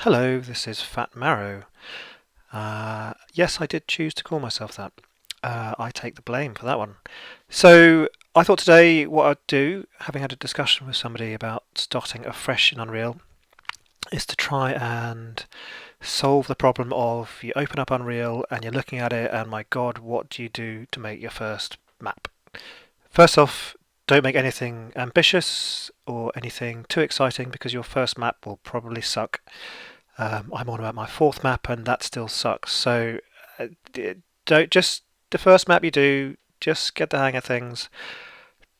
Hello, this is Fatmarrow. Yes, I did choose to call myself that. I take the blame for that one. So I thought today what I'd do, having had a discussion with somebody about starting afresh in Unreal, is to try and solve the problem of you open up Unreal and you're looking at it and my God, what do you do to make your first map? First off, don't make anything ambitious or anything too exciting because your first map will probably suck. I'm on about my fourth map and that still sucks. So don't just the first map you do, just get the hang of things.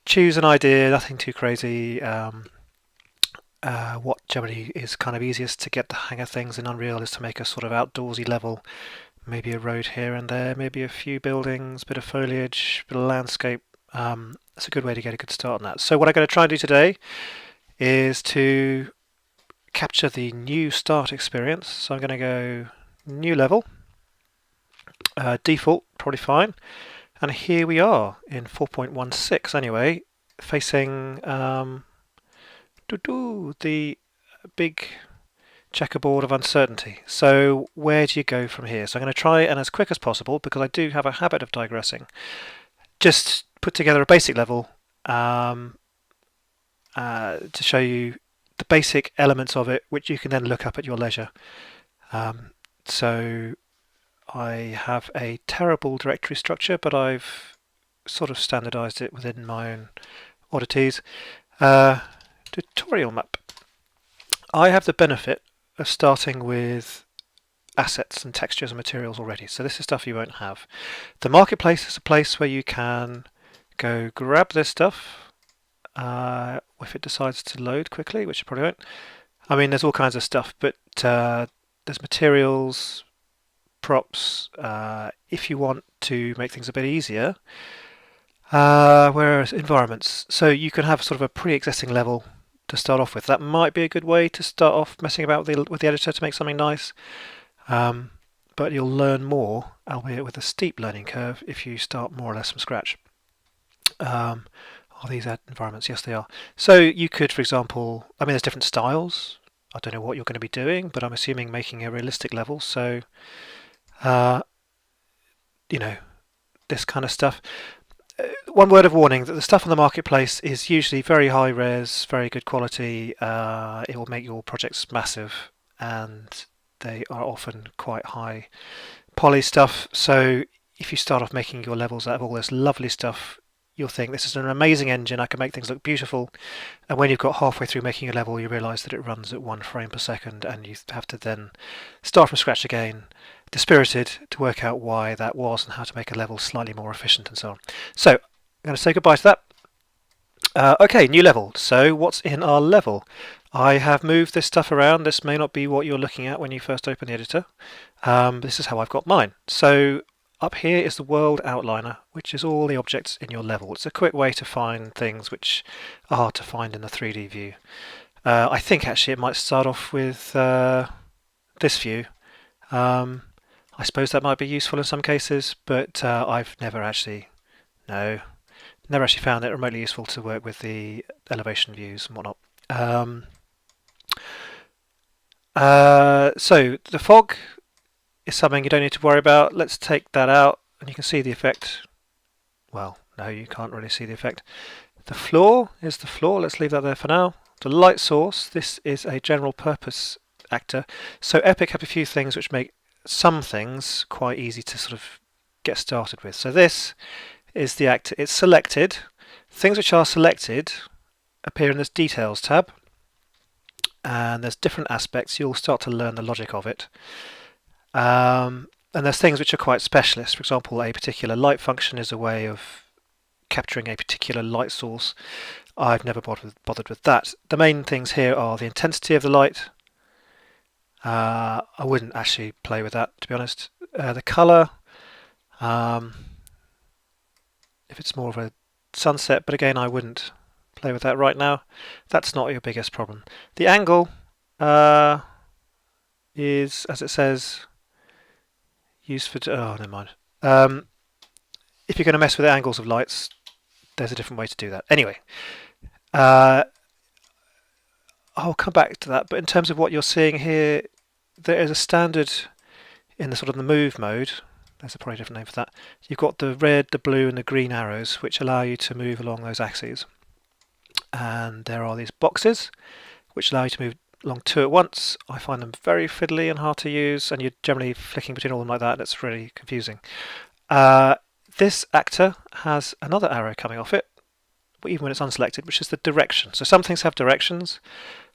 Choose an idea, nothing too crazy. What generally is kind of easiest to get the hang of things in Unreal is to make a sort of outdoorsy level. Maybe a road here and there, maybe a few buildings, bit of foliage, bit of landscape. It's a good way to get a good start on that. So what I'm going to try and do today is to capture the new start experience. So I'm going to go new level, default, probably fine. And here we are in 4.16 anyway, facing the big checkerboard of uncertainty. So where do you go from here? So I'm going to try and as quick as possible, because I do have a habit of digressing, just put together a basic level to show you the basic elements of it, which you can then look up at your leisure. So I have a terrible directory structure, but I've sort of standardized it within my own oddities. Tutorial map. I have the benefit of starting with assets and textures and materials already, so this is stuff you won't have. The marketplace is a place where you can go grab this stuff if it decides to load quickly, which it probably won't. I mean, there's all kinds of stuff, but there's materials, props, if you want to make things a bit easier. Whereas environments, so you can have sort of a pre-existing level to start off with. That might be a good way to start off messing about with the editor to make something nice. But you'll learn more, albeit with a steep learning curve, if you start more or less from scratch. Are these environments? Yes, they are. So you could, for example, I mean, there's different styles. I don't know what you're going to be doing, but I'm assuming making a realistic level. So, this kind of stuff. One word of warning that the stuff on the marketplace is usually very high res, very good quality. It will make your projects massive, and they are often quite high poly stuff. So if you start off making your levels out of all this lovely stuff, you'll think this is an amazing engine, I can make things look beautiful, and when you've got halfway through making a level you realise that it runs at 1 frame per second and you have to then start from scratch again, dispirited, to work out why that was and how to make a level slightly more efficient and so on. So I'm going to say goodbye to that. Okay, new level. So what's in our level? I have moved this stuff around. This may not be what you're looking at when you first open the editor. This is how I've got mine. So up here is the world outliner, which is all the objects in your level. It's a quick way to find things which are hard to find in the 3D view. I think actually it might start off with this view. I suppose that might be useful in some cases, but I've never actually found it remotely useful to work with the elevation views and whatnot. So the fog is something you don't need to worry about. Let's take that out and you can see the effect. Well, no, you can't really see the effect. The floor is the floor. Let's leave that there for now. The light source, this is a general purpose actor. So Epic have a few things which make some things quite easy to sort of get started with. So this is the actor. It's selected. Things which are selected appear in this details tab, and there's different aspects. You'll start to learn the logic of it. And there's things which are quite specialist. For example, a particular light function is a way of capturing a particular light source. I've never bothered with that. The main things here are the intensity of the light. I wouldn't actually play with that, to be honest. The colour, if it's more of a sunset, but again, I wouldn't play with that right now. That's not your biggest problem. The angle is, as it says, used for... oh, never mind. If you're going to mess with the angles of lights, there's a different way to do that. Anyway, I'll come back to that, but in terms of what you're seeing here, there is a standard in the sort of the move mode. There's a probably different name for that. You've got the red, the blue, and the green arrows, which allow you to move along those axes. And there are these boxes, which allow you to move along two at once. I find them very fiddly and hard to use, and you're generally flicking between all of them like that, and it's really confusing. This actor has another arrow coming off it, even when it's unselected, which is the direction. So some things have directions.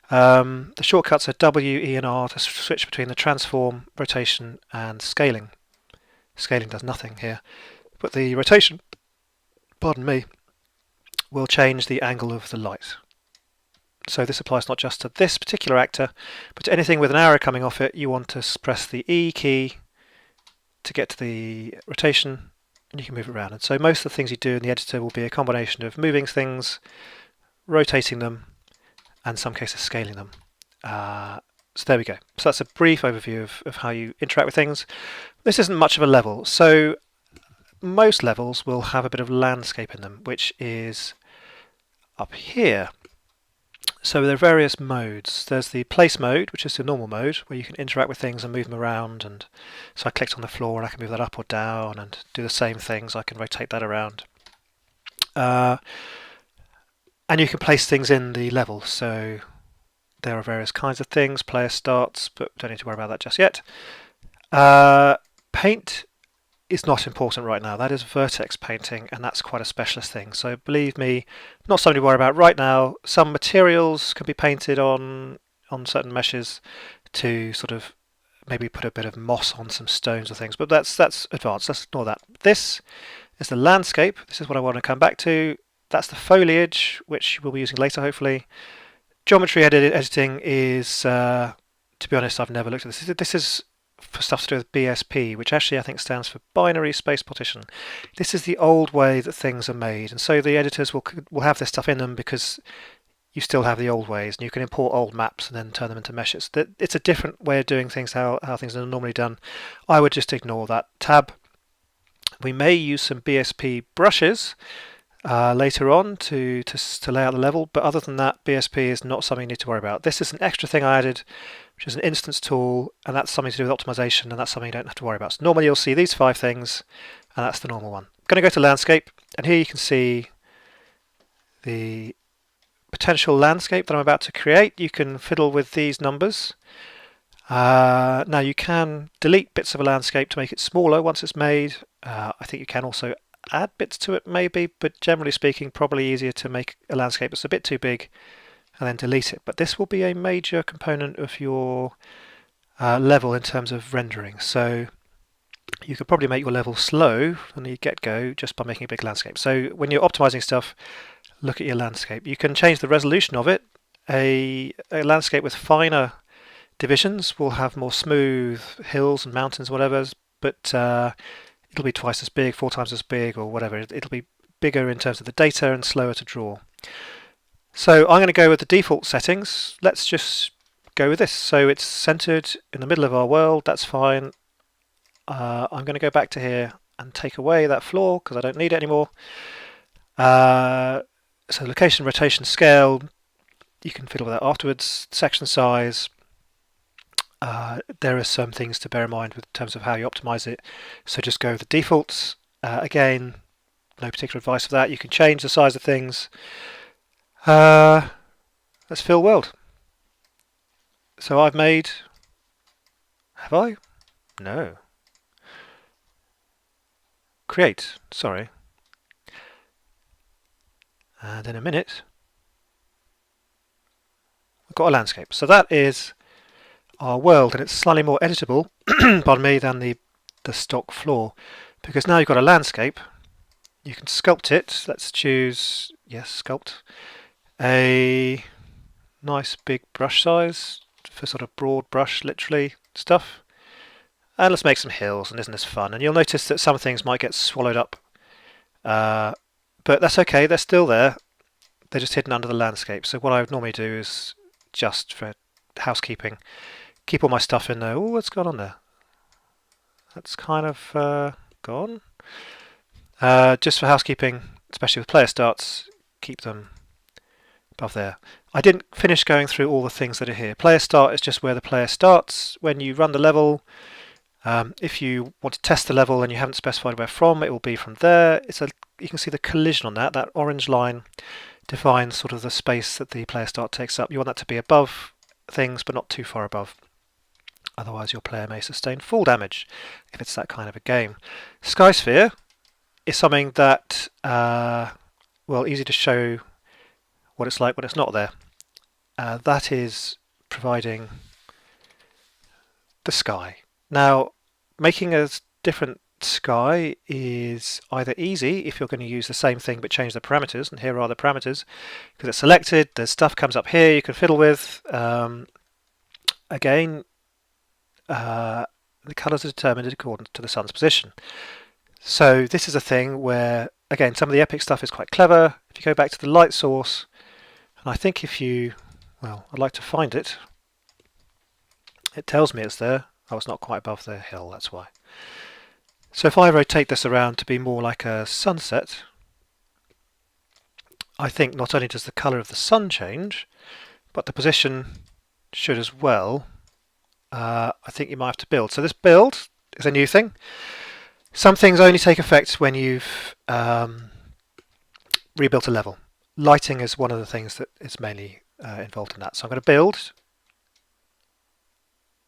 The shortcuts are W, E, and R to switch between the transform, rotation, and scaling. Scaling does nothing here, but the rotation, pardon me, will change the angle of the light. So this applies not just to this particular actor, but to anything with an arrow coming off it. You want to press the E key to get to the rotation, and you can move it around. And so most of the things you do in the editor will be a combination of moving things, rotating them, and in some cases scaling them. So there we go. So that's a brief overview of how you interact with things. This isn't much of a level, so most levels will have a bit of landscape in them, which is up here. So there are various modes. There's the place mode, which is the normal mode, where you can interact with things and move them around. And so I clicked on the floor and I can move that up or down and do the same things. I can rotate that around. And you can place things in the level. So there are various kinds of things. Player starts, but don't need to worry about that just yet. Paint is not important right now. That is vertex painting, and that's quite a specialist thing. So believe me, not something to worry about right now. Some materials can be painted on certain meshes to sort of maybe put a bit of moss on some stones or things, but that's advanced. Let's ignore that. This is the landscape. This is what I want to come back to. That's the foliage, which we'll be using later, hopefully. Geometry editing is, to be honest, I've never looked at this. This is for stuff to do with BSP, which actually I think stands for binary space partition. This is the old way that things are made, and so the editors will have this stuff in them because you still have the old ways, and you can import old maps and then turn them into meshes. It's a different way of doing things, how things are normally done. I would just ignore that tab. We may use some BSP brushes later on to lay out the level, but other than that, BSP is not something you need to worry about. This is an extra thing I added, which is an instance tool, and that's something to do with optimization, and that's something you don't have to worry about. So normally you'll see these 5 things, and that's the normal one. I'm going to go to landscape, and here you can see the potential landscape that I'm about to create. You can fiddle with these numbers. Now you can delete bits of a landscape to make it smaller once it's made. I think you can also add bits to it maybe, but generally speaking, probably easier to make a landscape that's a bit too big and then delete it. But this will be a major component of your level in terms of rendering. So you could probably make your level slow from the get-go just by making a big landscape. So when you're optimizing stuff, look at your landscape. You can change the resolution of it. A landscape with finer divisions will have more smooth hills and mountains, whatever, but it'll be twice as big, 4 times as big, or whatever. It'll be bigger in terms of the data and slower to draw. So I'm going to go with the default settings. Let's just go with this. So it's centered in the middle of our world. That's fine. I'm going to go back to here and take away that floor because I don't need it anymore. So location, rotation, scale, you can fiddle with that afterwards. Section size. There are some things to bear in mind in terms of how you optimize it. So just go with the defaults. Again, no particular advice for that. You can change the size of things. Let's fill world. So I've made, have I? No. Create, sorry. And in a minute, we've got a landscape. So that is our world, and it's slightly more editable, pardon me, than the stock floor, because now you've got a landscape. You can sculpt it. Let's choose, yes, sculpt. A nice big brush size for sort of broad brush, literally stuff. And let's make some hills, and isn't this fun? And you'll notice that some things might get swallowed up, but that's okay, they're still there. They're just hidden under the landscape. So what I would normally do is, just for housekeeping, keep all my stuff in there. Oh, what's gone on there? That's kind of gone. Just for housekeeping, especially with player starts, keep them above there. I didn't finish going through all the things that are here. Player start is just where the player starts. When you run the level, if you want to test the level and you haven't specified where from, it will be from there. You can see the collision on that. That orange line defines sort of the space that the player start takes up. You want that to be above things, but not too far above. Otherwise, your player may sustain fall damage if it's that kind of a game. Sky Sphere is something that, well, easy to show what it's like when it's not there. That is providing the sky. Now, making a different sky is either easy if you're going to use the same thing but change the parameters, and here are the parameters, because it's selected, there's stuff comes up here you can fiddle with. Again, the colours are determined according to the sun's position. So this is a thing where, again, some of the epic stuff is quite clever. If you go back to the light source, and I think if you, well, I'd like to find it. It tells me it's there. Oh, it's not quite above the hill, that's why. So if I rotate this around to be more like a sunset, I think not only does the colour of the sun change, but the position should as well. I think you might have to build. So this build is a new thing. Some things only take effect when you've rebuilt a level. Lighting is one of the things that is mainly involved in that. So I'm going to build,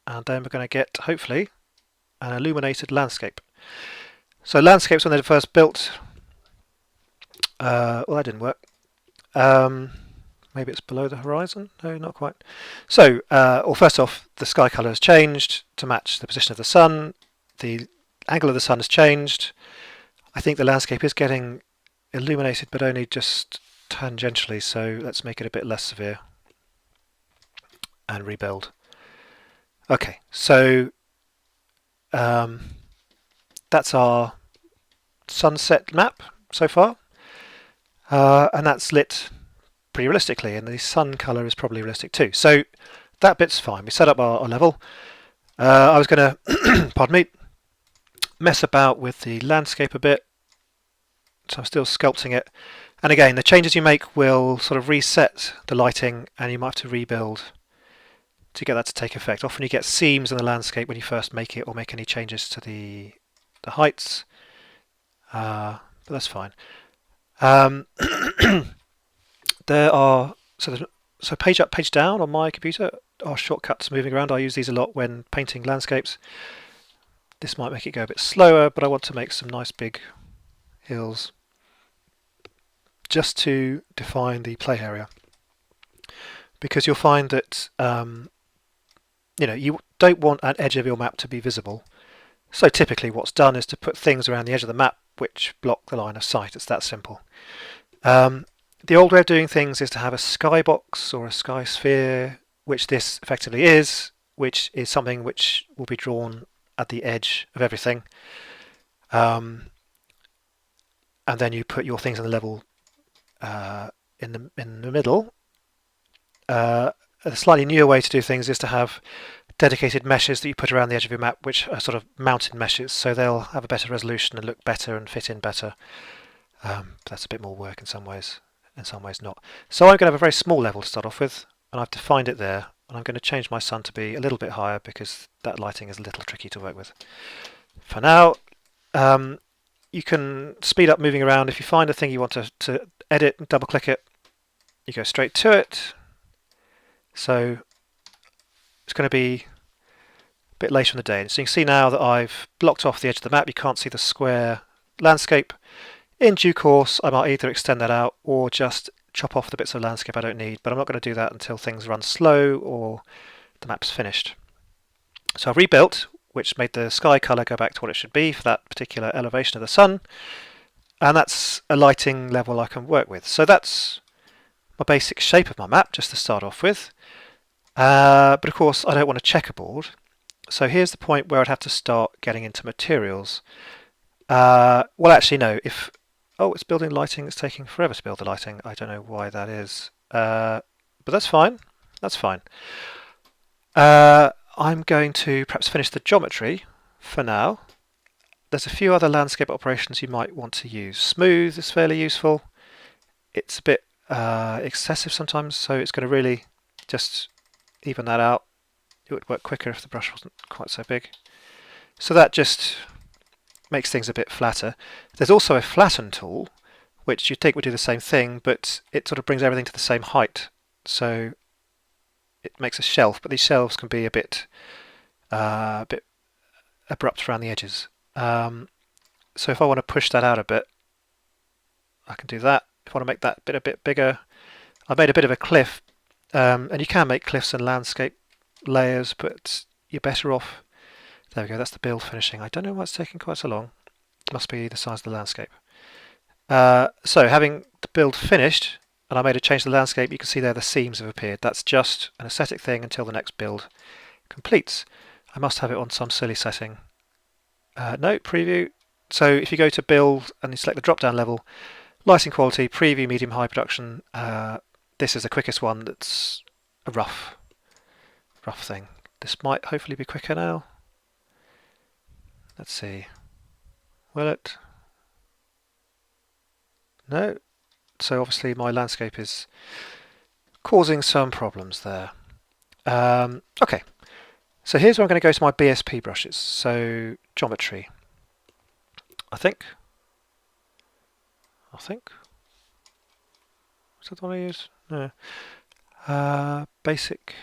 and then we're going to get, hopefully, an illuminated landscape. So landscapes, when they're first built, well, that didn't work. Maybe it's below the horizon? No, not quite. So, well, first off, the sky colour has changed to match the position of the sun. The angle of the sun has changed. I think the landscape is getting illuminated, but only just tangentially, so let's make it a bit less severe and rebuild. Okay, so that's our sunset map so far, and that's lit pretty realistically, and the sun colour is probably realistic too. So that bit's fine. We set up our level. I was going to, pardon me, mess about with the landscape a bit, so I'm still sculpting it. And again, the changes you make will sort of reset the lighting, and you might have to rebuild to get that to take effect. Often you get seams in the landscape when you first make it, or make any changes to the heights, but that's fine. There are so page up, page down on my computer are shortcuts moving around. I use these a lot when painting landscapes. This might make it go a bit slower, but I want to make some nice big hills just to define the play area, because you'll find that you don't want an edge of your map to be visible. So typically what's done is to put things around the edge of the map which block the line of sight. It's that simple. The old way of doing things is to have a skybox or a sky sphere, which this effectively is, which is something which will be drawn at the edge of everything. And then you put your things on the level in the middle. A slightly newer way to do things is to have dedicated meshes that you put around the edge of your map, which are sort of mountain meshes, so they'll have a better resolution and look better and fit in better. That's a bit more work in some ways not. So I'm going to have a very small level to start off with, and I've defined it there, and I'm going to change my sun to be a little bit higher because that lighting is a little tricky to work with. For now, you can speed up moving around. If you find a thing you want to edit and double click it, you go straight to it. So it's going to be a bit later in the day. And so you can see now that I've blocked off the edge of the map. You can't see the square landscape. In due course, I might either extend that out or just chop off the bits of landscape I don't need, but I'm not going to do that until things run slow or the map's finished. So I've rebuilt, which made the sky colour go back to what it should be for that particular elevation of the sun, and that's a lighting level I can work with. So that's my basic shape of my map, just to start off with. But of course I don't want a checkerboard, so here's the point where I'd have to start getting into materials. Well, actually no, oh, it's building lighting. It's taking forever to build the lighting. I don't know why that is, but that's fine. That's fine. I'm going to perhaps finish the geometry for now. There's a few other landscape operations you might want to use. Smooth is fairly useful. It's a bit excessive sometimes, so it's going to really just even that out. It would work quicker if the brush wasn't quite so big. So that just makes things a bit flatter. There's also a flatten tool, which you'd think would do the same thing, but it sort of brings everything to the same height. So it makes a shelf, but these shelves can be a bit abrupt around the edges. So if I want to push that out a bit, I can do that. If I want to make that bit a bit bigger, I've made a bit of a cliff, and you can make cliffs and landscape layers, but you're better off. There we go, that's the build finishing. I don't know why it's taking quite so long. It must be the size of the landscape. So having the build finished, and I made a change to the landscape, you can see there the seams have appeared. That's just an aesthetic thing until the next build completes. I must have it on some silly setting. No, preview. So if you go to build and you select the drop down level, lighting quality, preview, medium, high production, this is the quickest one. That's a rough thing. This might hopefully be quicker now. Let's see. Will it? No. So obviously my landscape is causing some problems there. Okay. So here's where I'm going to go to my BSP brushes. So geometry. I think. Is that the one I use? No. Basic.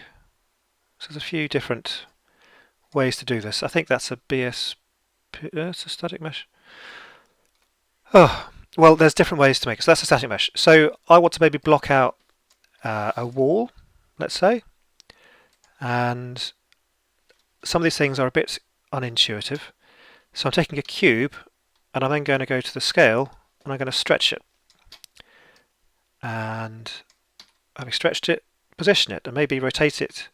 So there's a few different ways to do this. I think that's a BSP. It's a static mesh. Oh, well, there's different ways to make it. So that's a static mesh. So I want to maybe block out a wall, let's say. And some of these things are a bit unintuitive. So I'm taking a cube and I'm then going to go to the scale and I'm going to stretch it. And having stretched it, position it and maybe rotate it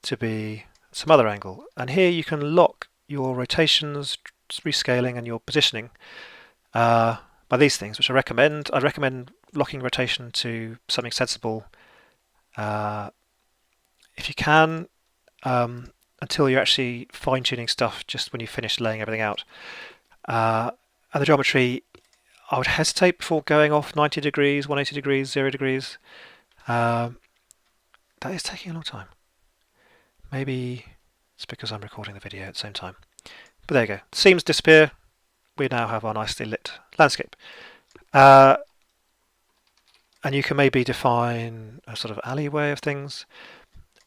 to be some other angle. And here you can lock your rotations, rescaling and your positioning by these things, which I recommend. I recommend locking rotation to something sensible if you can, until you're actually fine-tuning stuff just when you finish laying everything out. And the geometry, I would hesitate before going off 90 degrees, 180 degrees, 0 degrees. That is taking a long time. Maybe it's because I'm recording the video at the same time. But there you go. Seams disappear. We now have our nicely lit landscape. And you can maybe define a sort of alleyway of things.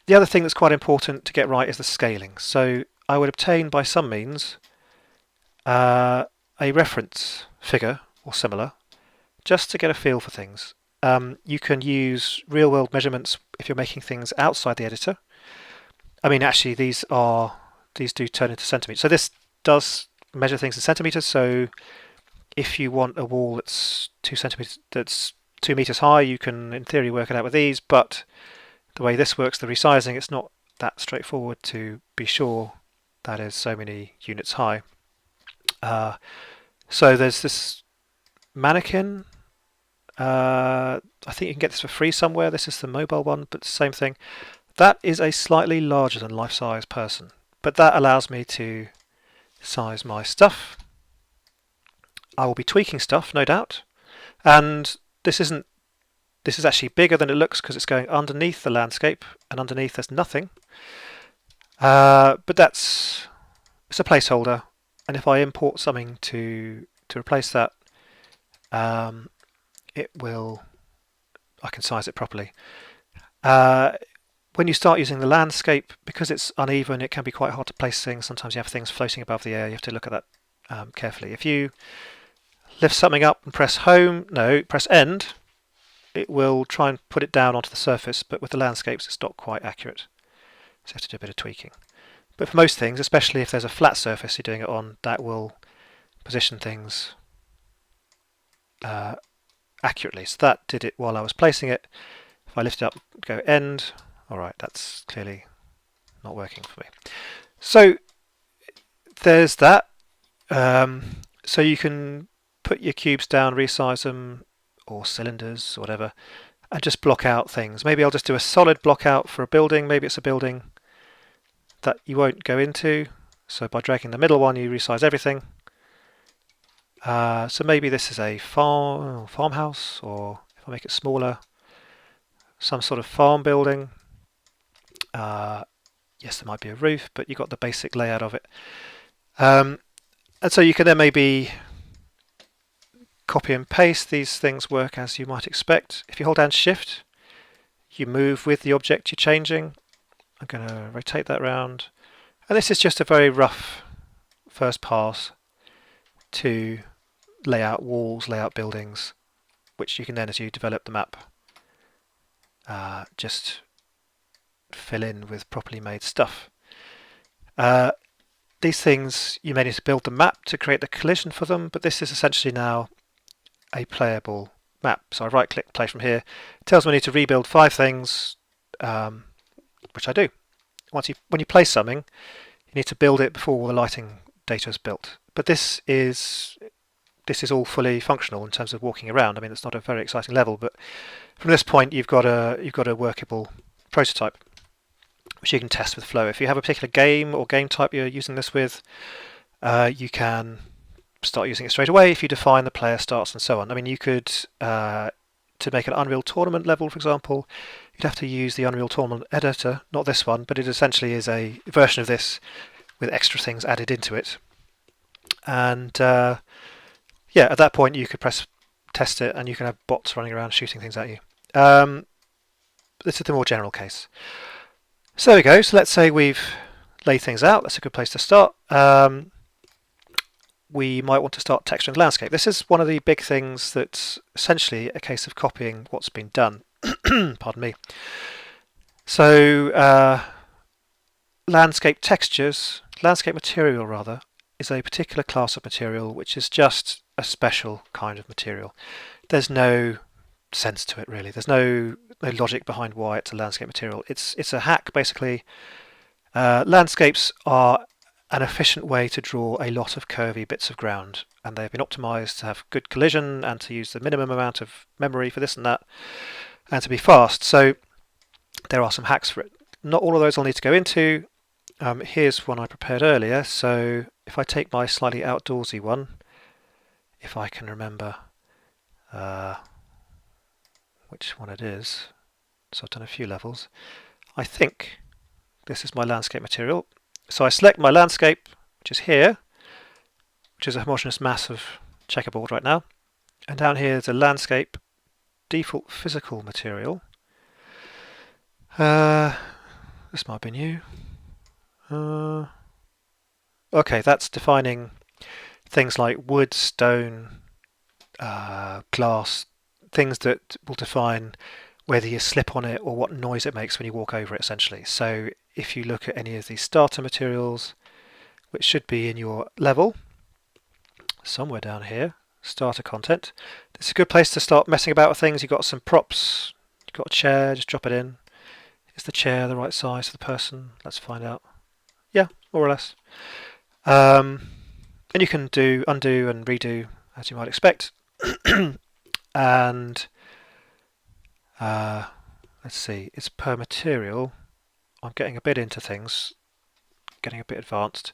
The other thing that's quite important to get right is the scaling. So I would obtain by some means a reference figure or similar just to get a feel for things. You can use real-world measurements if you're making things outside the editor. I mean, actually, these do turn into centimeters. So this does measure things in centimeters. So if you want a wall that's 2 centimeters, that's 2 meters high, you can, in theory, work it out with these. But the way this works, the resizing, it's not that straightforward to be sure that is so many units high. So there's this mannequin. I think you can get this for free somewhere. This is the mobile one, but same thing. That is a slightly larger than life-size person, but that allows me to size my stuff. I will be tweaking stuff, no doubt, and this is actually bigger than it looks because it's going underneath the landscape, and underneath there's nothing. But it's a placeholder, and if I import something to replace that, I can size it properly. When you start using the landscape, because it's uneven, it can be quite hard to place things. Sometimes you have things floating above the air. You have to look at that carefully. If you lift something up and press end, it will try and put it down onto the surface, but with the landscapes it's not quite accurate. So you have to do a bit of tweaking. But for most things, especially if there's a flat surface you're doing it on, that will position things accurately. So that did it while I was placing it. If I lift it up, go end, alright, that's clearly not working for me. So there's that. So you can put your cubes down, resize them, or cylinders, or whatever, and just block out things. Maybe I'll just do a solid block out for a building. Maybe it's a building that you won't go into. So by dragging the middle one, you resize everything. So maybe this is a farmhouse, or if If I make it smaller, some sort of farm building. Yes, there might be a roof, but you've got the basic layout of it. And so you can then maybe copy and paste. These things work as you might expect. If you hold down Shift, you move with the object you're changing. I'm going to rotate that around. And this is just a very rough first pass to lay out walls, lay out buildings, which you can then, as you develop the map, just fill in with properly made stuff. These things, you may need to build the map to create the collision for them, but this is essentially now a playable map. So I right click, play from here. It tells me I need to rebuild 5 things, which I do. When you place something, you need to build it before all the lighting data is built. But this is all fully functional in terms of walking around. I mean, it's not a very exciting level, but from this point you've got a workable prototype which you can test with Flow. If you have a particular game or game type you're using this with, you can start using it straight away if you define the player starts and so on. I mean, you could, to make an Unreal Tournament level, for example, you'd have to use the Unreal Tournament editor, not this one, but it essentially is a version of this with extra things added into it. And yeah, at that point you could press test it and you can have bots running around shooting things at you. This is the more general case. So there we go. So let's say we've laid things out. That's a good place to start. We might want to start texturing the landscape. This is one of the big things that's essentially a case of copying what's been done. Pardon me. So landscape textures, landscape material rather, is a particular class of material which is just a special kind of material. There's no sense to it really. There's no logic behind why it's a landscape material. It's a hack basically. Landscapes are an efficient way to draw a lot of curvy bits of ground, and they've been optimized to have good collision and to use the minimum amount of memory for this and that, and to be fast. So there are some hacks for it. Not all of those I'll need to go into. Here's one I prepared earlier. So if I take my slightly outdoorsy one, if I can remember which one it is, so I've done a few levels. I think this is my landscape material. So I select my landscape, which is here, which is a homogeneous mass of checkerboard right now. And down here is a landscape default physical material. This might be new. Okay, that's defining things like wood, stone, glass, things that will define whether you slip on it or what noise it makes when you walk over it essentially. So if you look at any of these starter materials, which should be in your level, somewhere down here, starter content, it's a good place to start messing about with things. You've got some props, you've got a chair, just drop it in. Is the chair the right size for the person? Let's find out. Yeah, more or less. And you can do undo and redo as you might expect. And let's see, it's per material. I'm getting a bit into things, getting a bit advanced.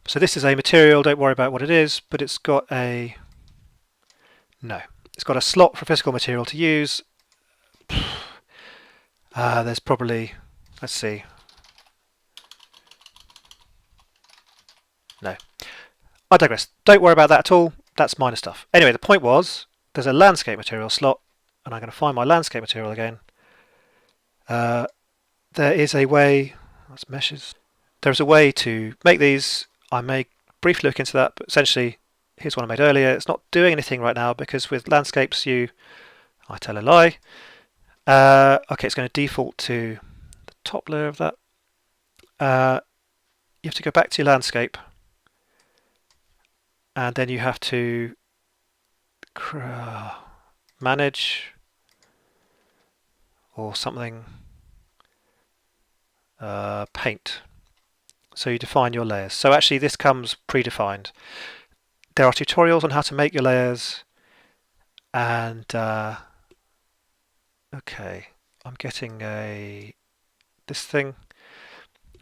So this is a material, don't worry about what it is, but it's got a it's got a slot for physical material to use. There's probably, let's see, no, I digress. Don't worry about that at all. That's minor stuff. Anyway, the point was there's a landscape material slot, and I'm going to find my landscape material again. There is a way, that's meshes. There's a way to make these. I may briefly look into that, but essentially, here's one I made earlier. It's not doing anything right now because with landscapes, I tell a lie. Okay, it's going to default to the top layer of that. You have to go back to your landscape, and then you have to manage or something. Paint. So you define your layers. So actually this comes predefined. There are tutorials on how to make your layers, and okay, I'm getting this thing.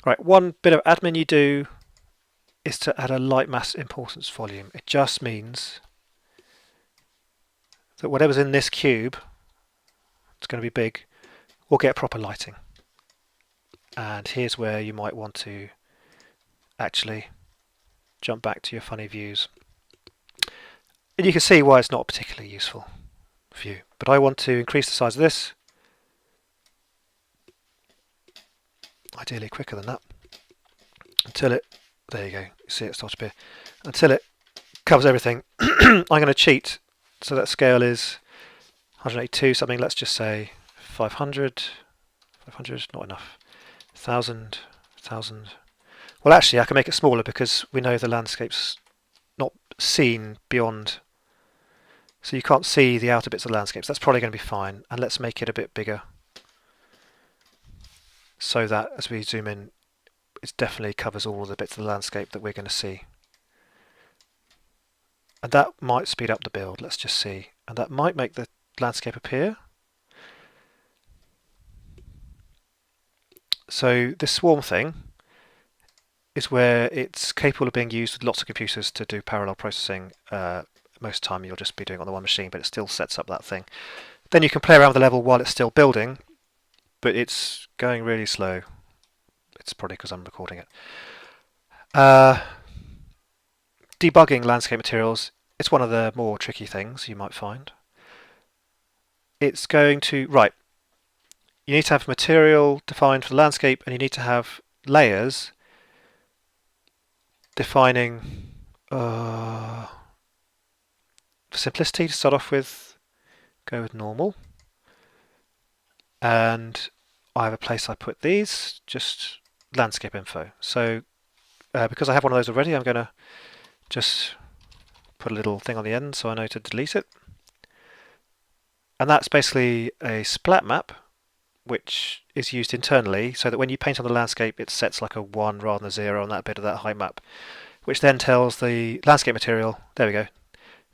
Right, one bit of admin you do is to add a light mass importance volume. It just means that whatever's in this cube it's going to be big, or get proper lighting. And here's where you might want to actually jump back to your funny views. And you can see why it's not a particularly useful view. But I want to increase the size of this, ideally quicker than that, until it, there you go, you see it start to appear, until it covers everything. I'm going to cheat, so that scale is 182 something, let's just say 500, 500, not enough, 1000, 1000. Well, actually I can make it smaller because we know the landscape's not seen beyond, so you can't see the outer bits of the landscapes. That's probably going to be fine, and let's make it a bit bigger so that as we zoom in it definitely covers all of the bits of the landscape that we're going to see. And that might speed up the build, let's just see, and that might make the landscape appear. So this swarm thing is where it's capable of being used with lots of computers to do parallel processing. Most of the time you'll just be doing it on the one machine, but it still sets up that thing. Then you can play around with the level while it's still building, but it's going really slow. It's probably because I'm recording it. Debugging landscape materials, it's one of the more tricky things you might find. It's going to, right, you need to have material defined for the landscape, and you need to have layers defining, for simplicity to start off with, go with normal. And I have a place I put these, just landscape info. So because I have one of those already, I'm going to just put a little thing on the end so I know to delete it. And that's basically a splat map, which is used internally so that when you paint on the landscape it sets like a 1 rather than a 0 on that bit of that height map, which then tells the landscape material, there we go,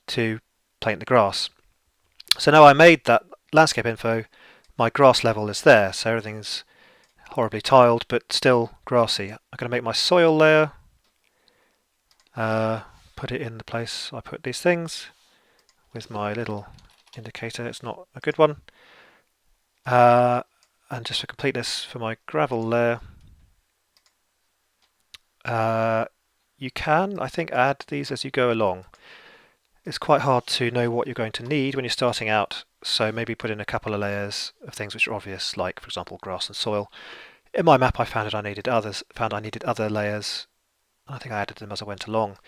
to paint the grass. So now I made that landscape info, my grass level is there, so everything's horribly tiled but still grassy. I'm going to make my soil layer, put it in the place I put these things with my little indicator. It's not a good one. And just for completeness, for my gravel layer, you can, I think, add these as you go along. It's quite hard to know what you're going to need when you're starting out, so maybe put in a couple of layers of things which are obvious, like for example grass and soil. In my map I found I needed other layers. I think I added them as I went along.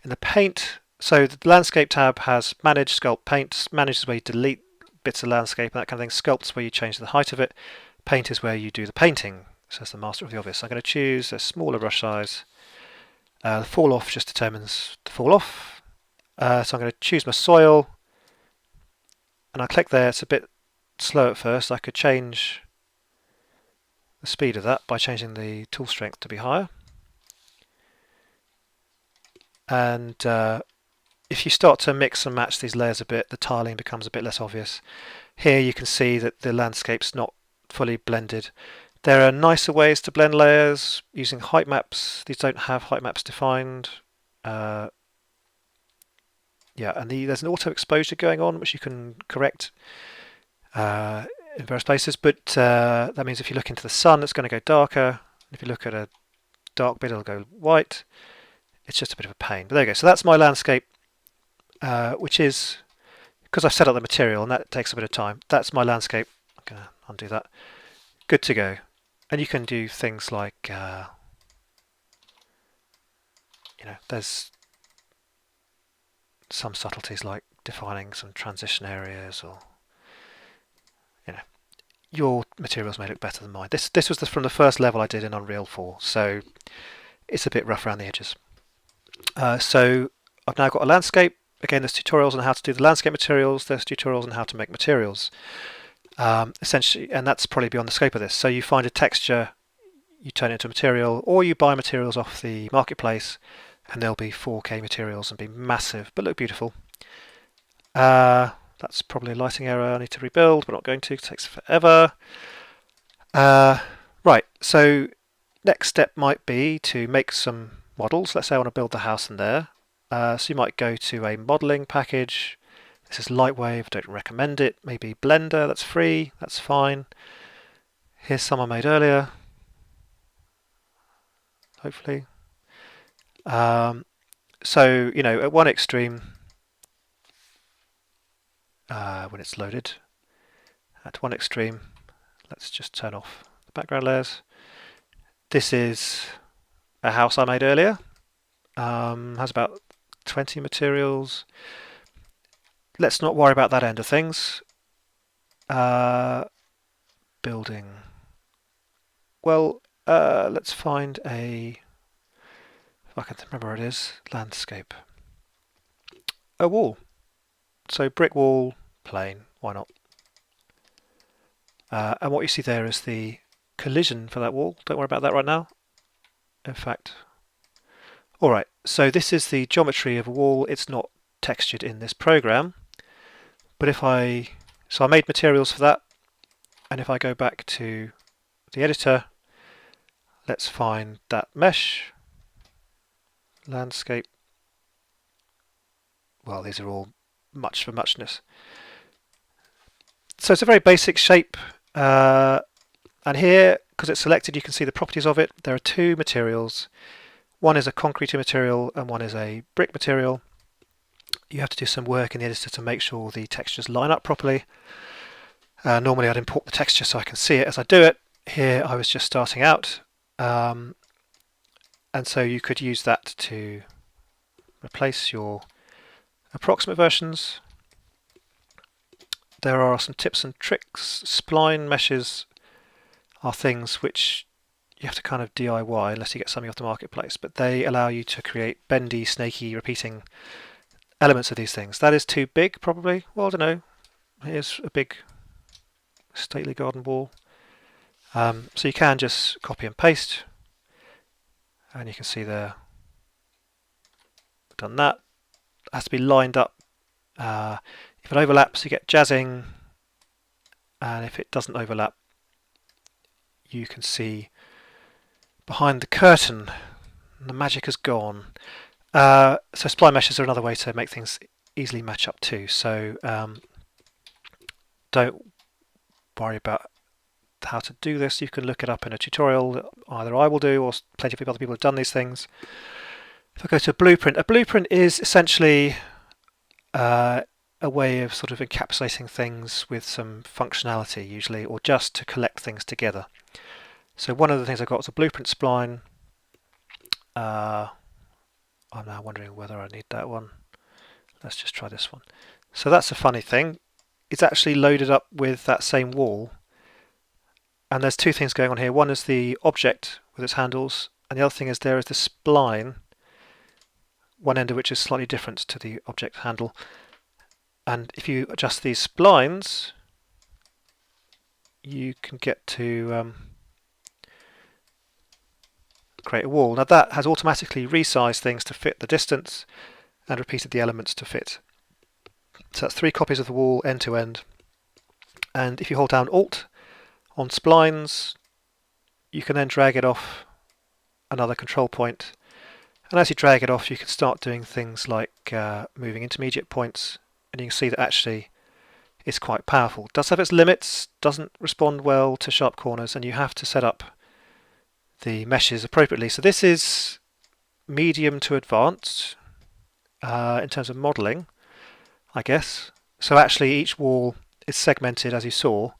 In the paint, so the landscape tab has manage, sculpt, paint. Manage is where you delete bits of landscape and that kind of thing. Sculpt is where you change the height of it. Paint is where you do the painting, says the master of the obvious. I'm going to choose a smaller brush size. The fall off just determines the fall off. So I'm going to choose my soil, and I click there. It's a bit slow at first. I could change the speed of that by changing the tool strength to be higher. And if you start to mix and match these layers a bit, the tiling becomes a bit less obvious. Here you can see that the landscape's not fully blended. There are nicer ways to blend layers using height maps. These don't have height maps defined. Yeah, and there's an auto exposure going on which you can correct in various places, but that means if you look into the sun it's going to go darker. If you look at a dark bit it'll go white. It's just a bit of a pain. But there you go. So that's my landscape, which is, because I've set up the material and that takes a bit of time, that's my landscape. I'm going to undo that. Good to go. And you can do things like, there's some subtleties like defining some transition areas, or, your materials may look better than mine. This was from the first level I did in Unreal 4, so it's a bit rough around the edges. So I've now got a landscape. Again, there's tutorials on how to do the landscape materials. There's tutorials on how to make materials. Essentially, and that's probably beyond the scope of this. So you find a texture, you turn it into a material, or you buy materials off the marketplace, and they'll be 4K materials and be massive, but look beautiful. That's probably a lighting error I need to rebuild, but not going to, it takes forever. Right, so next step might be to make some models. Let's say I want to build the house in there. So you might go to a modeling package. This is Lightwave, don't recommend it. Maybe Blender, that's free, that's fine. Here's some I made earlier, hopefully. So, you know, at one extreme, when it's loaded, at one extreme, let's just turn off the background layers. This is a house I made earlier. Has about 20 materials. Let's not worry about that end of things. Building. Well, let's find a, if I can remember what it is, landscape. A wall. So brick wall, plain, why not? And what you see there is the collision for that wall. Don't worry about that right now. In fact, alright, so this is the geometry of a wall. It's not textured in this program. But if I made materials for that, and if I go back to the editor, let's find that mesh, landscape. Well, these are all much for muchness. So it's a very basic shape, and here, because it's selected, you can see the properties of it. There are two materials. One is a concrete material and one is a brick material. You have to do some work in the editor to make sure the textures line up properly. Normally I'd import the texture so I can see it as I do it. Here I was just starting out, and so you could use that to replace your approximate versions. There are some tips and tricks. Spline meshes are things which you have to kind of DIY unless you get something off the marketplace, but they allow you to create bendy, snaky, repeating elements of these things. That is too big, probably. Well, I don't know. Here's a big stately garden wall. So you can just copy and paste, and you can see there, I've done that. It has to be lined up. If it overlaps, you get jazzing, and if it doesn't overlap, you can see behind the curtain, the magic has gone. So spline meshes are another way to make things easily match up too. So don't worry about how to do this. You can look it up in a tutorial that either I will do or plenty of other people have done these things. If I go to a blueprint is essentially a way of sort of encapsulating things with some functionality usually, or just to collect things together. So one of the things I've got is a blueprint spline. I'm now wondering whether I need that one. Let's just try this one. So that's a funny thing. It's actually loaded up with that same wall. And there's two things going on here. One is the object with its handles, and the other thing is there is the spline, one end of which is slightly different to the object handle. And if you adjust these splines, you can get to create a wall. Now that has automatically resized things to fit the distance and repeated the elements to fit. So that's 3 copies of the wall end to end. And if you hold down Alt on splines, you can then drag it off another control point. And as you drag it off, you can start doing things like moving intermediate points, and you can see that actually it's quite powerful. It does have its limits, doesn't respond well to sharp corners, and you have to set up the meshes appropriately. So this is medium to advanced in terms of modelling, I guess. So actually each wall is segmented, as you saw,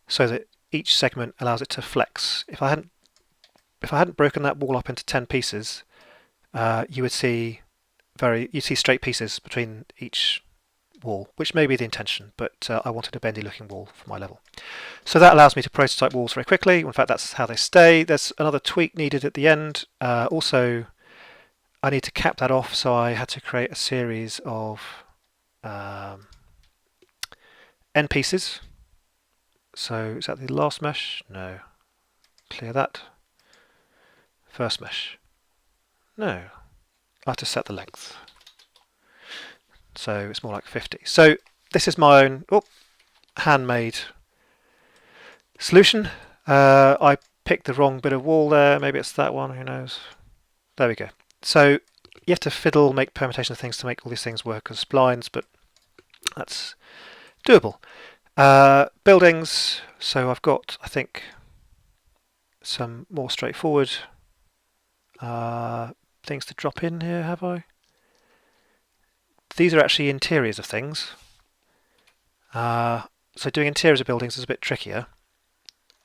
so that each segment allows it to flex. If I hadn't broken that wall up into 10 pieces, you would see straight pieces between each wall, which may be the intention, but I wanted a bendy looking wall for my level. So that allows me to prototype walls very quickly. In fact, that's how they stay. There's another tweak needed at the end. Also, I need to cap that off, so I had to create a series of end pieces. So is that the last mesh? No. Clear that. First mesh. No. I have to set the length. So it's more like 50. So this is my own handmade solution. I picked the wrong bit of wall there. Maybe it's that one. Who knows? There we go. So you have to fiddle, make permutation of things to make all these things work as splines, but That's doable. Buildings, so I've got, I think, some more straightforward things to drop in here, have I? These are actually interiors of things. So doing interiors of buildings is a bit trickier.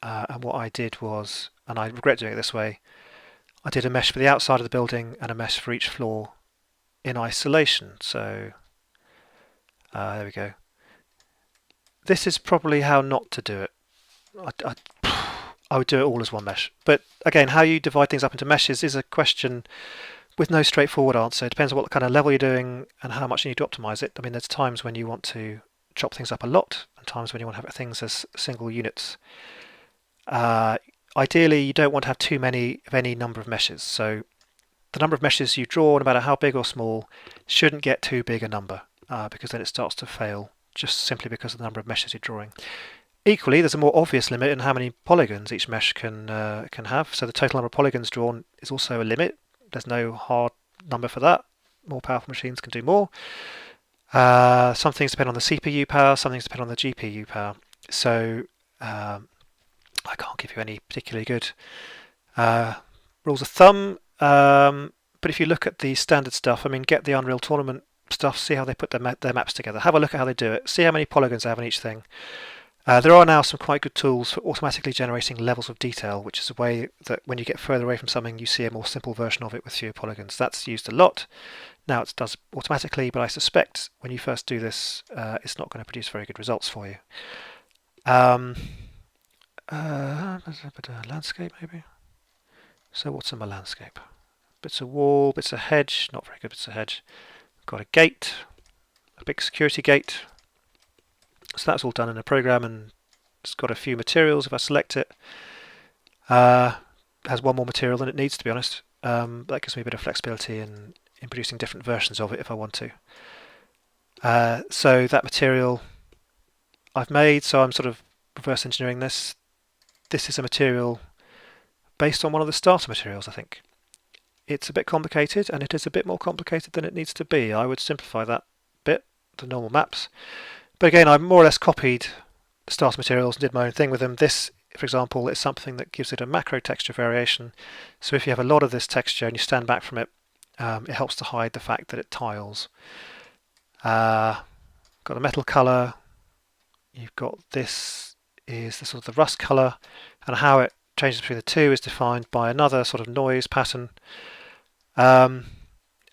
And what I did was, and I regret doing it this way, I did a mesh for the outside of the building and a mesh for each floor in isolation. So there we go. This is probably how not to do it. I would do it all as one mesh. But again, how you divide things up into meshes is a question with no straightforward answer. It depends on what kind of level you're doing and how much you need to optimize it. I mean, there's times when you want to chop things up a lot and times when you want to have things as single units. Ideally, you don't want to have too many of any number of meshes. So the number of meshes you draw, no matter how big or small, shouldn't get too big a number because then it starts to fail just simply because of the number of meshes you're drawing. Equally, there's a more obvious limit in how many polygons each mesh can have. So the total number of polygons drawn is also a limit. There's no hard number for that. More powerful machines can do more. Some things depend on the CPU power, some things depend on the GPU power. So I can't give you any particularly good rules of thumb. But if you look at the standard stuff, I mean, get the Unreal Tournament stuff, see how they put their maps together. Have a look at how they do it. See how many polygons they have in each thing. There are now some quite good tools for automatically generating levels of detail, which is a way that when you get further away from something, you see a more simple version of it with fewer polygons. That's used a lot. Now it does automatically, but I suspect when you first do this, it's not going to produce very good results for you. Landscape maybe? So what's in my landscape? Bits of wall, bits of hedge, not very good bits of hedge. Got a gate, a big security gate. So that's all done in a program and it's got a few materials. If I select it, has one more material than it needs, to be honest. That gives me a bit of flexibility in producing different versions of it if I want to. So that material I've made, so I'm sort of reverse engineering this. This is a material based on one of the starter materials, I think. It's a bit complicated and it is a bit more complicated than it needs to be. I would simplify that bit, the normal maps. But again, I more or less copied the starter materials and did my own thing with them. This, for example, is something that gives it a macro texture variation. So if you have a lot of this texture and you stand back from it, it helps to hide the fact that it tiles. Got a metal color. You've got this is the sort of the rust color, and how it changes between the two is defined by another sort of noise pattern. And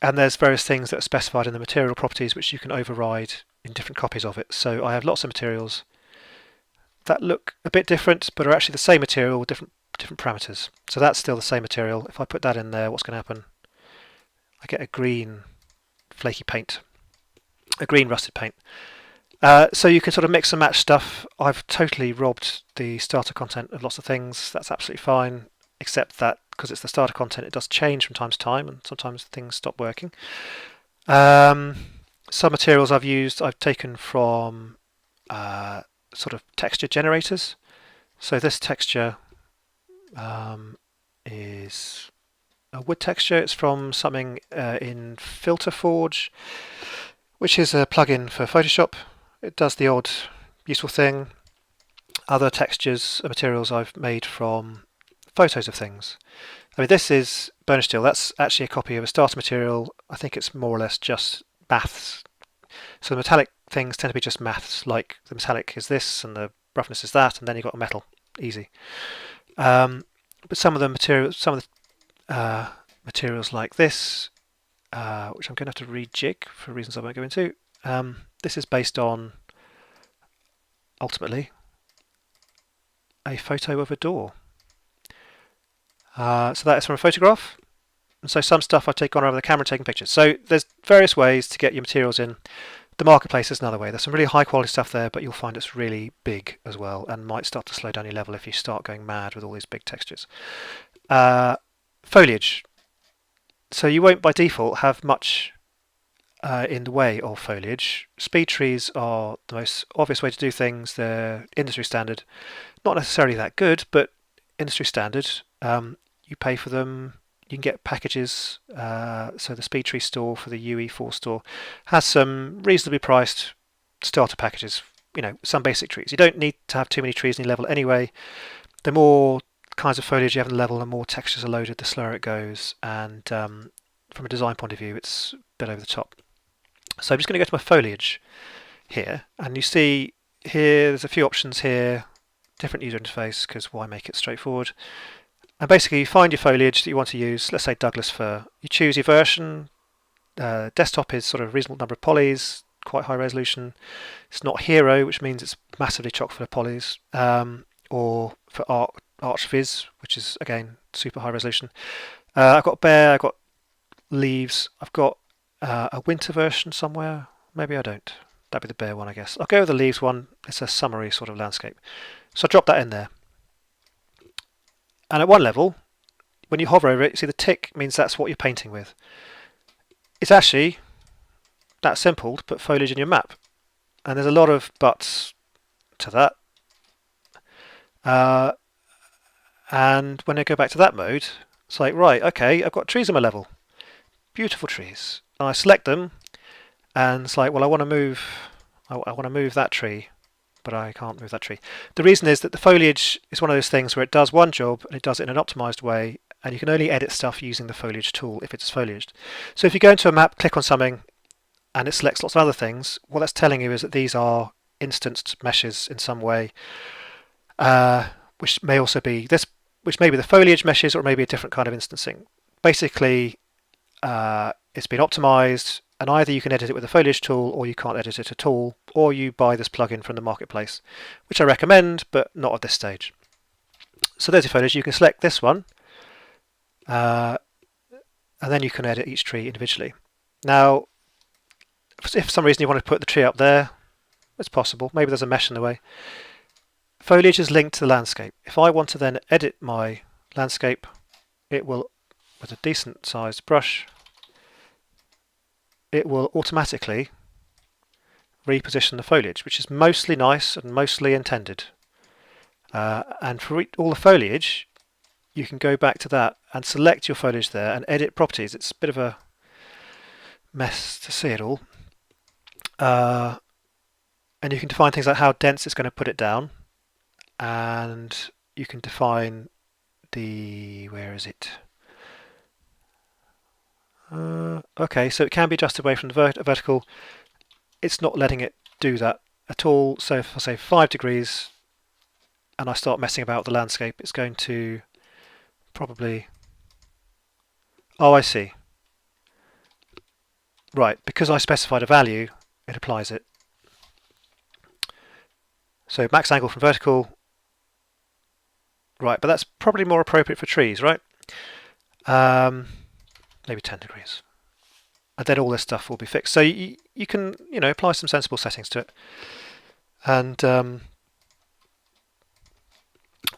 there's various things that are specified in the material properties which you can override in different copies of it. So I have lots of materials that look a bit different but are actually the same material with different parameters. So that's still the same material. If I put that in there, what's going to happen? I get a green flaky paint, a green rusted paint. So you can sort of mix and match stuff. I've totally robbed the starter content of lots of things. That's absolutely fine, except that because it's the starter content, it does change from time to time, and sometimes things stop working. Some materials I've used, I've taken from sort of texture generators. So this texture is a wood texture. It's from something in Filter Forge, which is a plugin for Photoshop. It does the odd useful thing. Other textures are materials I've made from photos of things. I mean, this is burnished steel. That's actually a copy of a starter material. I think it's more or less just maths. So the metallic things tend to be just maths, like the metallic is this and the roughness is that, and then you've got a metal. Easy. But some of the materials like this, which I'm going to have to rejig for reasons I won't go into. This is based on, ultimately, a photo of a door. So that is from a photograph. And so some stuff I've taken over the camera and taken pictures. So there's various ways to get your materials in. The marketplace is another way. There's some really high quality stuff there, but you'll find it's really big as well and might start to slow down your level if you start going mad with all these big textures. Foliage. So you won't by default have much in the way of foliage. Speed trees are the most obvious way to do things. They're industry standard. Not necessarily that good, but industry standard. You pay for them. You can get packages. So the Speed Tree store for the UE4 store has some reasonably priced starter packages, some basic trees. You don't need to have too many trees in your level anyway. The more kinds of foliage you have in the level, the more textures are loaded, the slower it goes, and from a design point of view, it's a bit over the top. So I'm just going to go to my foliage here, and you see here there's a few options here, different user interface, because why make it straightforward? And basically you find your foliage that you want to use, let's say Douglas fir. You choose your version. Desktop is sort of a reasonable number of polys, quite high resolution. It's not hero, which means it's massively chock full of polys, or for ArchViz, which is again super high resolution. I've got bear, I've got leaves, I've got a winter version somewhere. Maybe I don't. That'd be the bear one, I guess. I'll go with the leaves one. It's a summery sort of landscape. So I drop that in there. And at one level, when you hover over it, you see the tick means that's what you're painting with. It's actually that simple to put foliage in your map. And there's a lot of buts to that. And when I go back to that mode, it's like, right, okay, I've got trees on my level. Beautiful trees. And I select them, and it's like, well, I want to move that tree, but I can't move that tree. The reason is that the foliage is one of those things where it does one job, and it does it in an optimized way, and you can only edit stuff using the foliage tool if it's foliaged. So if you go into a map, click on something, and it selects lots of other things, what that's telling you is that these are instanced meshes in some way, which may also be this, which may be the foliage meshes, or maybe a different kind of instancing. Basically, it's been optimized, and either you can edit it with the foliage tool, or you can't edit it at all, or you buy this plugin from the marketplace, which I recommend, but not at this stage. So there's your foliage. You can select this one, and then you can edit each tree individually. Now, if for some reason you want to put the tree up there, it's possible. Maybe there's a mesh in the way. Foliage is linked to the landscape. If I want to then edit my landscape, it will, with a decent sized brush, it will automatically reposition the foliage, which is mostly nice and mostly intended. And for all the foliage, you can go back to that and select your foliage there and edit properties. It's a bit of a mess to see it all. And you can define things like how dense it's going to put it down. And you can define the, where is it? Okay, so it can be adjusted away from the vertical. It's not letting it do that at all. So if I say 5 degrees and I start messing about with the landscape, it's going to probably... Oh, I see. Right, because I specified a value, it applies it. So max angle from vertical. Right, but that's probably more appropriate for trees, right? Maybe 10 degrees. And then all this stuff will be fixed. So you can, apply some sensible settings to it. And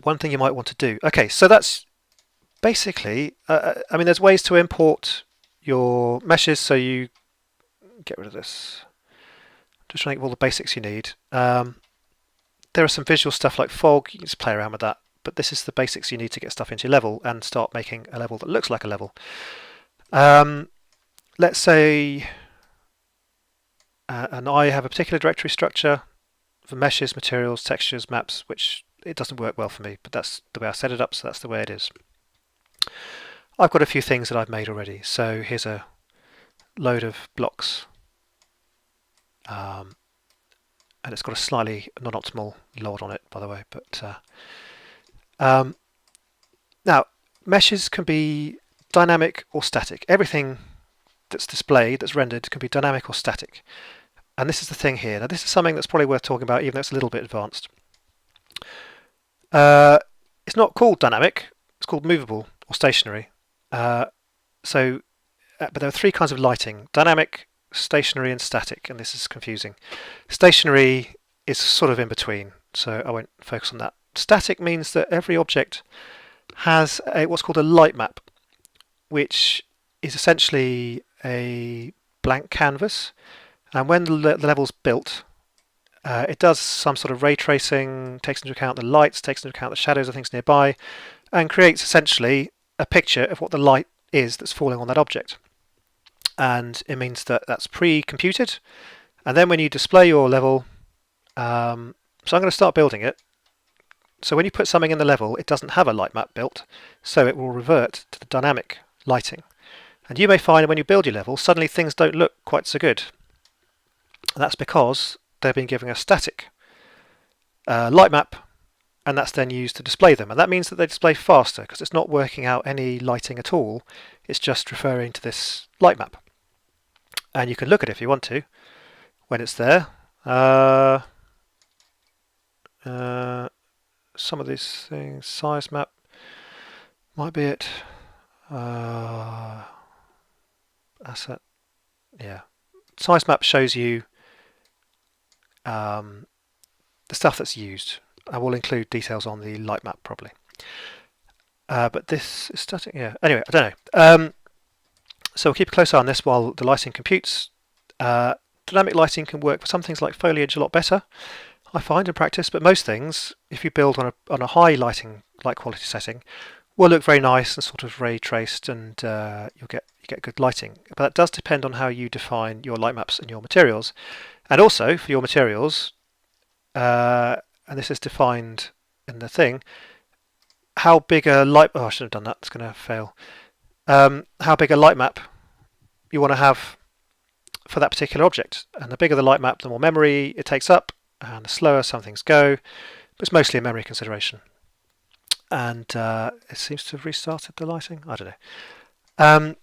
one thing you might want to do. Okay, so that's basically, there's ways to import your meshes, so you get rid of this. Just trying to think of all the basics you need. There are some visual stuff like fog, you can just play around with that. But this is the basics you need to get stuff into your level and start making a level that looks like a level. Let's say, and I have a particular directory structure for meshes, materials, textures, maps, which it doesn't work well for me, but that's the way I set it up, so that's the way it is. I've got a few things that I've made already. So here's a load of blocks. And it's got a slightly non-optimal load on it, by the way. But now, meshes can be dynamic or static. Everything that's displayed, that's rendered, can be dynamic or static. And this is the thing here. Now, this is something that's probably worth talking about, even though it's a little bit advanced. It's not called dynamic. It's called movable or stationary. But there are 3 kinds of lighting: dynamic, stationary, and static. And this is confusing. Stationary is sort of in between, so I won't focus on that. Static means that every object has what's called a light map, which is essentially a blank canvas. And when the level's built, it does some sort of ray tracing, takes into account the lights, takes into account the shadows of things nearby, and creates essentially a picture of what the light is that's falling on that object. And it means that that's pre-computed, And then when you display your level, so I'm going to start building it. So when you put something in the level, it doesn't have a light map built, so it will revert to the dynamic lighting. And you may find when you build your level, suddenly things don't look quite so good. And that's because they've been given a static light map, and that's then used to display them. And that means that they display faster because it's not working out any lighting at all. It's just referring to this light map. And you can look at it if you want to when it's there. Some of these things, size map might be it. Asset, yeah. Size map shows you the stuff that's used. I will include details on the light map probably. But this is static, yeah. Anyway, I don't know. So we'll keep a close eye on this while the lighting computes. Dynamic lighting can work for some things like foliage a lot better, I find, in practice, but most things, if you build on a high lighting light quality setting, will look very nice and sort of ray traced, and you get good lighting. But that does depend on how you define your light maps and your materials. And also for your materials, and this is defined in the thing, how big a light, oh I should have done that, it's going to fail. How big a light map you want to have for that particular object. And the bigger the light map, the more memory it takes up, and the slower some things go. But it's mostly a memory consideration. And it seems to have restarted the lighting. I don't know.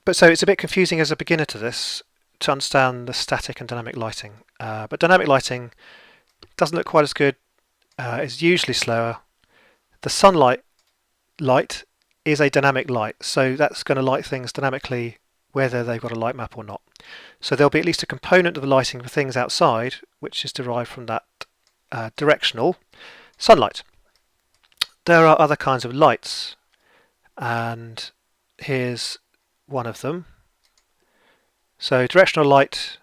But so it's a bit confusing as a beginner to this to understand the static and dynamic lighting. But dynamic lighting doesn't look quite as good. It's usually slower. The sunlight light is a dynamic light, so that's going to light things dynamically whether they've got a light map or not. So there'll be at least a component of the lighting for things outside which is derived from that directional sunlight. There are other kinds of lights, and here's one of them. So directional light,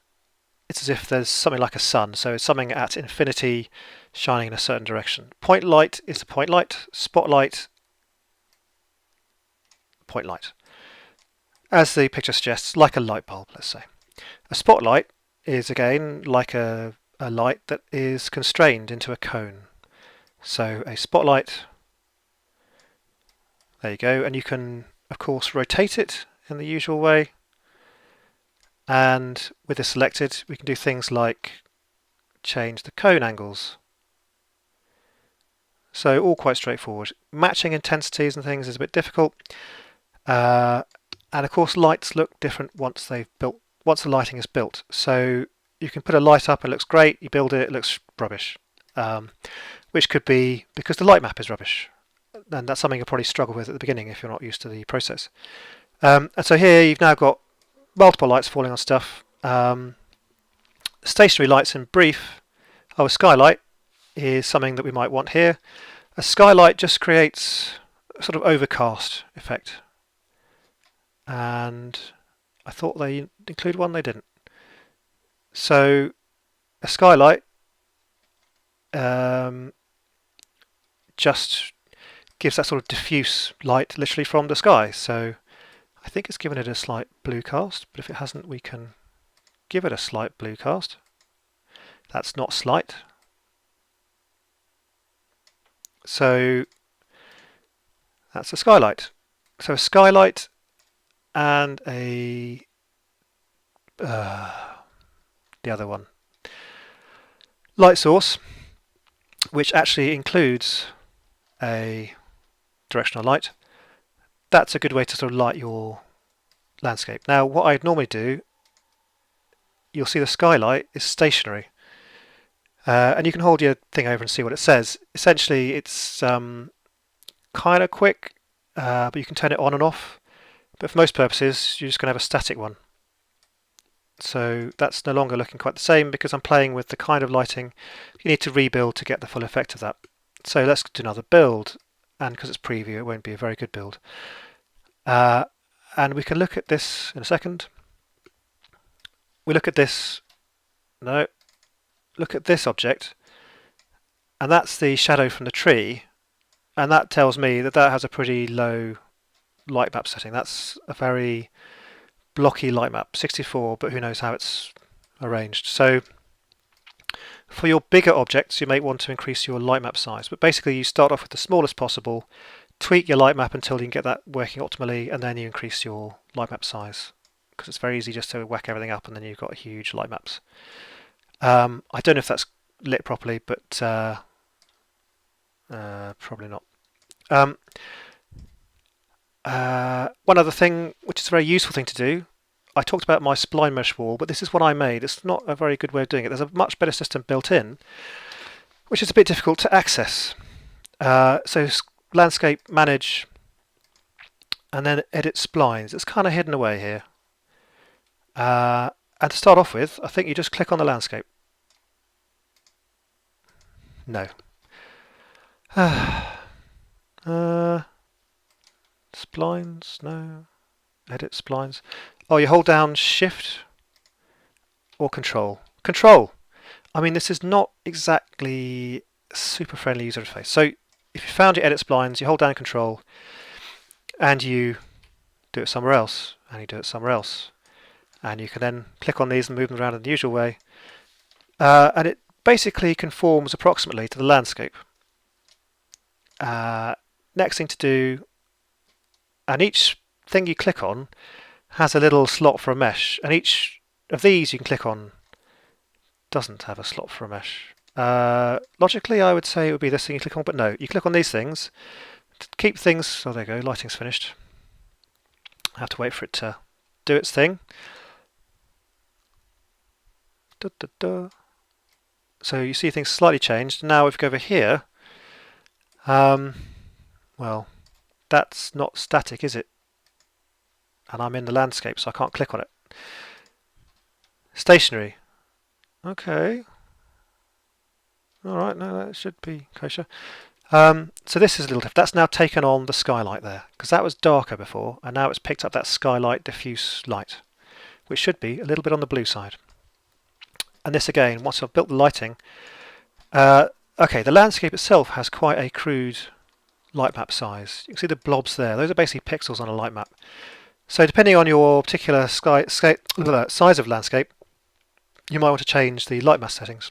it's as if there's something like a sun, so it's something at infinity shining in a certain direction. Point light is a point light, spotlight, point light. As the picture suggests, like a light bulb, let's say. A spotlight is again like a light that is constrained into a cone. So a spotlight, there you go, and you can of course rotate it in the usual way. And with this selected, we can do things like change the cone angles. So all quite straightforward. Matching intensities and things is a bit difficult. And of course lights look different once the lighting is built. So you can put a light up, it looks great, you build it, it looks rubbish. Which could be because the light map is rubbish. And that's something you'll probably struggle with at the beginning if you're not used to the process. And so here you've now got multiple lights falling on stuff. Stationary lights in brief. A skylight is something that we might want here. A skylight just creates a sort of overcast effect. And I thought they include one, they didn't. So a skylight just gives that sort of diffuse light literally from the sky. So I think it's given it a slight blue cast, but if it hasn't, we can give it a slight blue cast. That's not slight. So that's a skylight. So a skylight and the other one, light source, which actually includes a directional light. That's a good way to sort of light your landscape. Now what I'd normally do, you'll see the skylight is stationary, and you can hold your thing over and see what it says. Essentially it's kind of quick, but you can turn it on and off. But for most purposes, you're just going to have a static one. So that's no longer looking quite the same because I'm playing with the kind of lighting you need to rebuild to get the full effect of that. So let's do another build, and because it's preview, it won't be a very good build. And we can look at this in a second. We look at this, no, look at this object, and that's the shadow from the tree, and that tells me that that has a pretty low light map setting. That's a very blocky light map, 64, but who knows how it's arranged. So for your bigger objects, you may want to increase your light map size, but basically you start off with the smallest possible, tweak your light map until you can get that working optimally, and then you increase your light map size, because it's very easy just to whack everything up and then you've got huge light maps. I don't know if that's lit properly, but probably not. One other thing, which is a very useful thing to do, I talked about my spline mesh wall, but this is what I made. It's not a very good way of doing it. There's a much better system built in, which is a bit difficult to access. So landscape, manage, and then edit splines. It's kind of hidden away here. And to start off with, I think you just click on the landscape. No. Splines, no. Edit splines. Oh, you hold down Shift or Control. Control! I mean, this is not exactly a super friendly user interface. So if you found your edit splines, you hold down Control and you do it somewhere else, and you do it somewhere else. And you can then click on these and move them around in the usual way. And it basically conforms approximately to the landscape. Next thing to do, and each thing you click on has a little slot for a mesh, and each of these you can click on doesn't have a slot for a mesh. Logically I would say it would be this thing you click on, but no, you click on these things to keep things. Oh, there you go, lighting's finished. I have to wait for it to do its thing. So you see things slightly changed. Now if we go over here, well, that's not static, is it? And I'm in the landscape, so I can't click on it. Stationary. Okay. Alright, no, that should be kosher. So this is a little different. That's now taken on the skylight there, because that was darker before, and now it's picked up that skylight diffuse light, which should be a little bit on the blue side. And this again, once I've built the lighting, okay, the landscape itself has quite a crude light map size. You can see the blobs there. Those are basically pixels on a light map. So depending on your particular size of landscape, you might want to change the light map settings.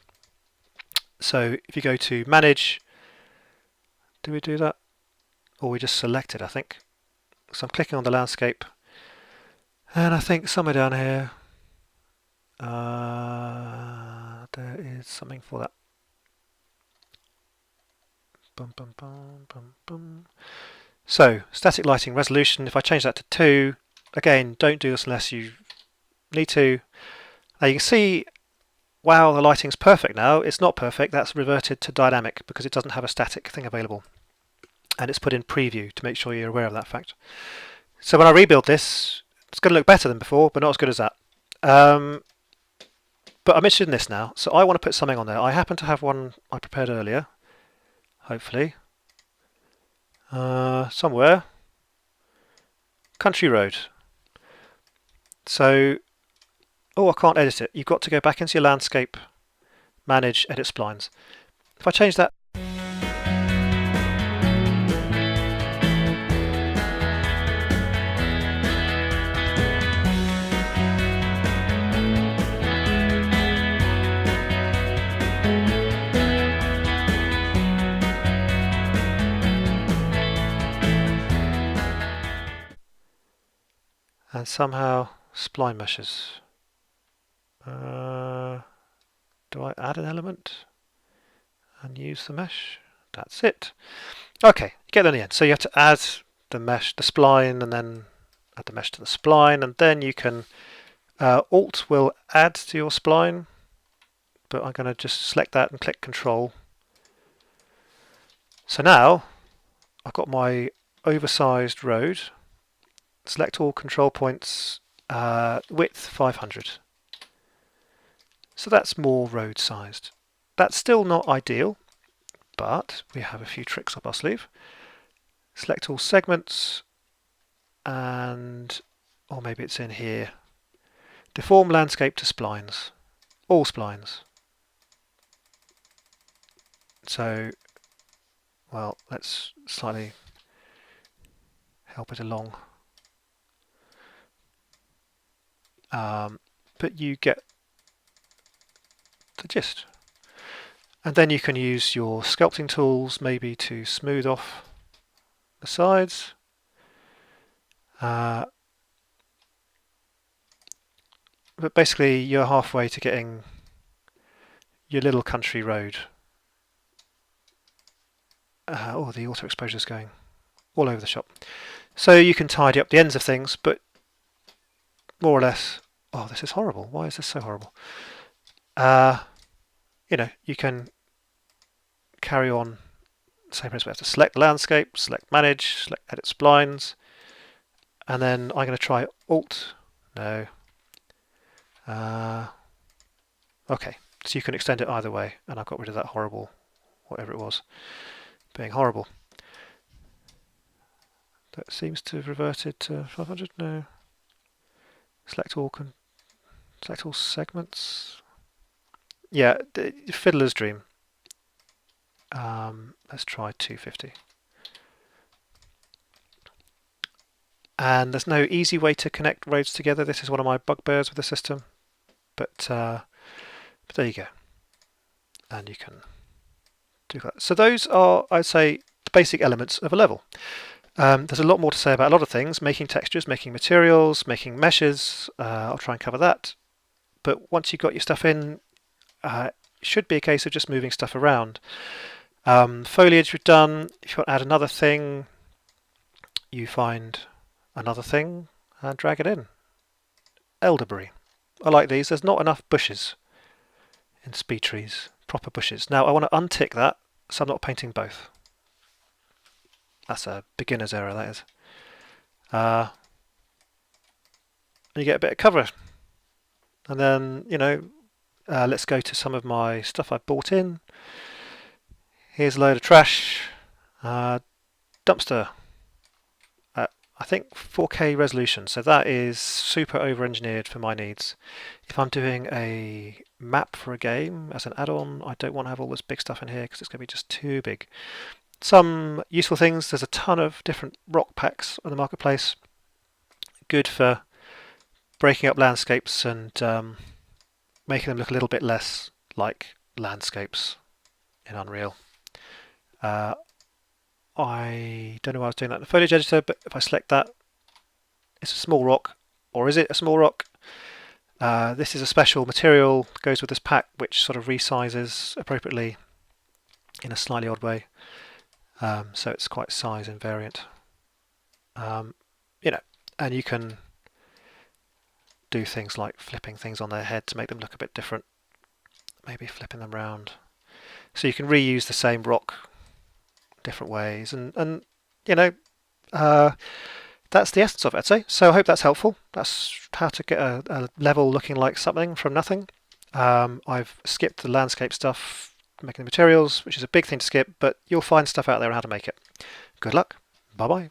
So if you go to Manage, do we do that? Or we just select it, I think. So I'm clicking on the landscape, and I think somewhere down here there is something for that. Bum, bum, bum, bum, bum. So static lighting resolution, if I change that to 2, again, don't do this unless you need to. Now you can see, wow, the lighting's perfect now. It's not perfect, that's reverted to dynamic because it doesn't have a static thing available. And it's put in preview to make sure you're aware of that fact. So when I rebuild this, it's going to look better than before, but not as good as that. But I'm interested in this now, so I want to put something on there. I happen to have one I prepared earlier, hopefully. Somewhere. Country road. So, oh, I can't edit it. You've got to go back into your landscape, manage, edit splines. If I change that. And somehow spline meshes. Do I add an element and use the mesh? That's it. Okay, you get there in the end. So you have to add the mesh, the spline, and then add the mesh to the spline, and then you can Alt will add to your spline, but I'm going to just select that and click Control. So now I've got my oversized road. Select all control points, width 500. So that's more road sized. That's still not ideal, but we have a few tricks up our sleeve. Select all segments, and, or maybe it's in here, deform landscape to splines, all splines. So, well, let's slightly help it along. But you get the gist. And then you can use your sculpting tools maybe to smooth off the sides. But basically you're halfway to getting your little country road. Oh, the auto exposure is going all over the shop. So you can tidy up the ends of things, but more or less, oh, this is horrible. Why is this so horrible? You know, you can carry on the same principle. We have to select landscape, select manage, select edit splines, and then I'm going to try Alt. No. Okay, so you can extend it either way, and I've got rid of that horrible, whatever it was, being horrible. That seems to have reverted to 500. No. Select all segments. Yeah, Fiddler's Dream. Let's try 250. And there's no easy way to connect roads together. This is one of my bugbears with the system, but there you go. And you can do that. So those are, I'd say, the basic elements of a level. There's a lot more to say about a lot of things: making textures, making materials, making meshes. I'll try and cover that. But once you've got your stuff in, it should be a case of just moving stuff around. Foliage we've done. If you want to add another thing, you find another thing and drag it in. Elderberry. I like these. There's not enough bushes in speed trees, proper bushes. Now I want to untick that so I'm not painting both. That's a beginner's error, that is. And you get a bit of cover. And then, you know, let's go to some of my stuff I bought in. Here's a load of trash. Dumpster. I think 4K resolution, so that is super over-engineered for my needs. If I'm doing a map for a game as an add-on, I don't want to have all this big stuff in here because it's going to be just too big. Some useful things: there's a ton of different rock packs on the marketplace. Good for breaking up landscapes and making them look a little bit less like landscapes in Unreal. I don't know why I was doing that in the foliage editor, but if I select that, it's a small rock, or is it a small rock? This is a special material that goes with this pack, which sort of resizes appropriately in a slightly odd way. So it's quite size invariant. You know, and you can do things like flipping things on their head to make them look a bit different, maybe flipping them around. So you can reuse the same rock different ways, and you know, that's the essence of it, I'd say. So I hope that's helpful. That's how to get a level looking like something from nothing. I've skipped the landscape stuff, making the materials, which is a big thing to skip, but you'll find stuff out there on how to make it. Good luck. Bye bye.